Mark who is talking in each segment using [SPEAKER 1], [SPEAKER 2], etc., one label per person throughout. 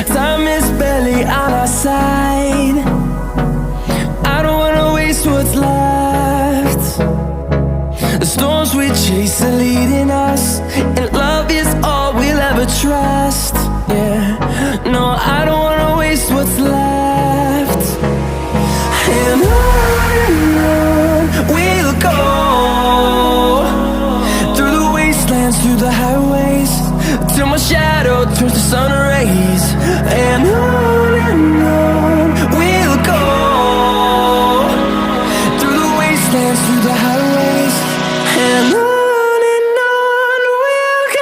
[SPEAKER 1] Time is barely on our side. I don't wanna waste what's left. The storms we chase are leading us, and love is all we'll ever trust. Yeah, no, I don't wanna waste what's left. And on we'll go, through the wastelands, through the highways, till my shadow turns to sun rays. And on we'll go, through the wastelands, through the highways, and on we'll go.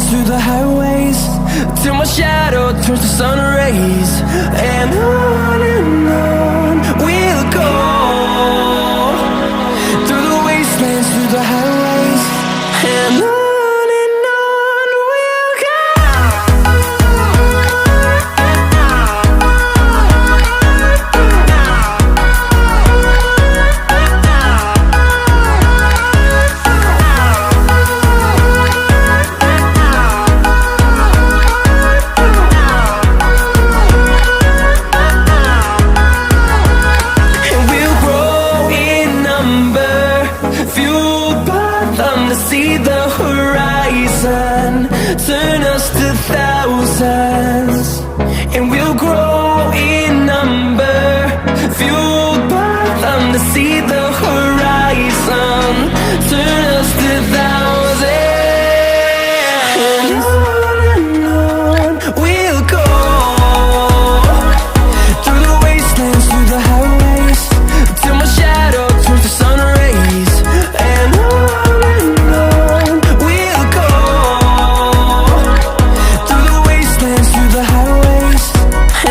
[SPEAKER 1] Through the highways, till my shadow turns to sun rays. And on we'll go, through the wastelands, through the highways, and on we'll go. To see the horizon turn us to thousands, and we'll grow in number, fueled by them to see the